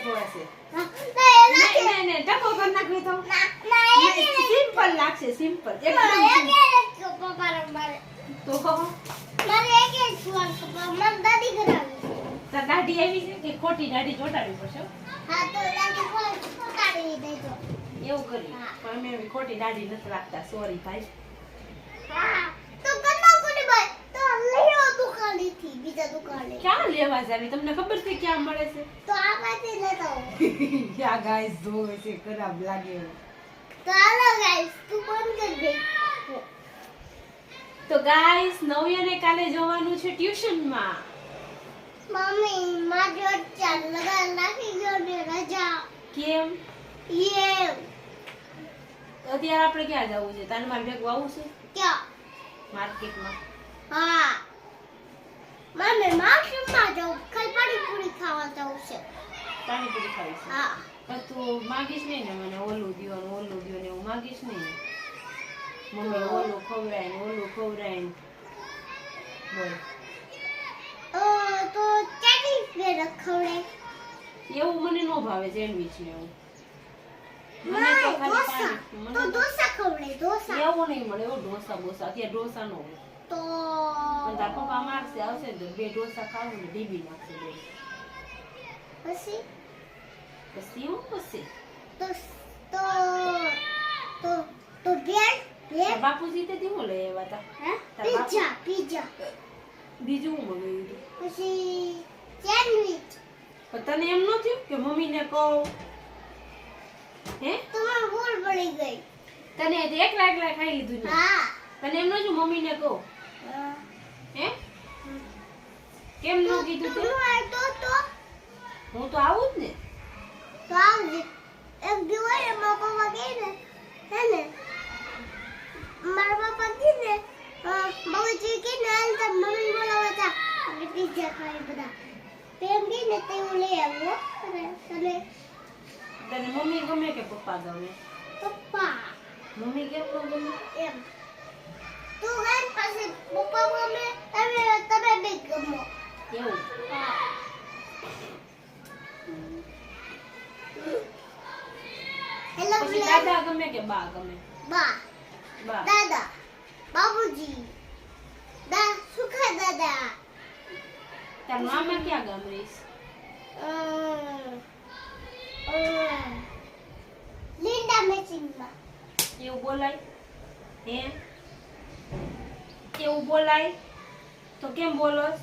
ખોવાશે. ના ને ટકો કર નાખવી તો ના સિમ્પલ લાગશે સિમ્પલ એ પપ્પા મારે તો મારે એક જ સુવાલ પપ્પા મને દાદી કરાવી તાર દાઢી આવી છે કે ખોટી દાઢી ચોટાડવી પડશે હો? હા તો દાદી ફોટાડી દેજો એવું કરી પણ અમે એવી ખોટી દાઢી નથી રાખતા સોરી ભાઈ. હા તો કన్నా કોની ભાઈ તો લઈ આવો દુકાનેથી બીજા દુકાને ક્યાં લેવા જાવી તમને ખબર છે ક્યાં મળે છે? તો આમાંથી લેતો ક્યાં ગાઈસ જોવે છે ખરાબ લાગે એવું. તો હાલો ગાઈસ તું બંધ કર દે તો ગાઈસ નવ્યાને કાલે જવાનું છે ટ્યુશનમાં. મમ્મી મારો ચાલ લગા નાખી ગયો ને રજા કેમ? યે અત્યારે આપણે ક્યાં જવું છે? તારે મારે ભેગું આવવું છે ક્યાં માર્કેટમાં. હા મમ્મી માર્કેટમાં જાઉં ખાલી પાણીપુરી ખાવા જાઉં છે પાણીપુરી ખાવી છે? હા પણ તું માગીશ નહીં ને મને ઓલું દ્યો ને એવું માગીશ નહીં ને? મમ્મી ઓલું ખવડાય ને ઓલું ખવડાય ને બોલ. તો ચાઇનીઝ ફે રખવડે એવું મને ન ભાવે સેન્ડવિચ ને એવું. મને તો ખાલી પાણી તો ઢોસા ખવડે ઢોસા એવું નહીં મળે એવો ઢોસા બોસા અત્યારે ઢોસા નો હોય. તો પણ તાર પપ્પા મારશે આવશે ને તો બે ઢોસા ખાવું ને ડીબી નાખશે બે. પછી પછી હું પછી તો તો તો તો ભેળ તાર બાપુજી તે ધીમો લઈ આવ્યા હતા. હે પિઝા બીજું હું મંગાવ્યું હતું. પછી સેન્ડવિચ પણ તને એમ ન થયું કે મમ્મીને કહું? હે તમાર ભૂલ પડી ગઈ તને એકલા ખાઈ લીધું ને? હા તને એમ ન થયું મમ્મીને કહું? હે કેમ ન કીધું તે? તો હું તો આવું જ ને. તો આવજે એક દિવસ મારા પપ્પા કહે ને હે ને મારા પપ્પા કહે ને બાબુજી કહે ને હાલ તાર મમ્મી બોલાવા જા આપણે પિઝા ખાઈ બધા તેમ કહે ને તે હું લઈ આવ્યો તને તને મમ્મી ગમે કે પપ્પા ગમે? પપ્પા મમ્મી કેમ ન ગમે? એમ તું ગાય પાસે પપ્પા ગમે તમે બે ગમો એવું? હેલો પછી દાદા ગમે કે બા ગમે? બા દાદા બાબુજી સુખા દાદા તાર મામા ક્યાં ગામ રહીશ? લીંડા મેચિંગમાં એવું બોલાય? હે એવું બોલાય તો કેમ બોલોસ?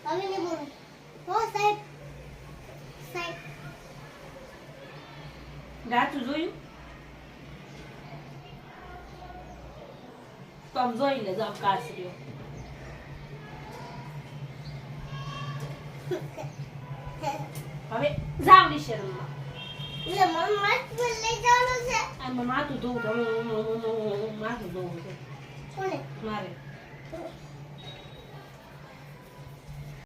હવે ને બોલો હો સાહેબ ગાચું જોયું? તો આમ જોઈ લે આમ કાસર્યો. હવે જાવ ની શરમમાં. એટલે મમ્મા સ્કૂલ લઈ જવાનું છે આમાં માથું ધોવું તો માથું ધોવું છે કોને મારે.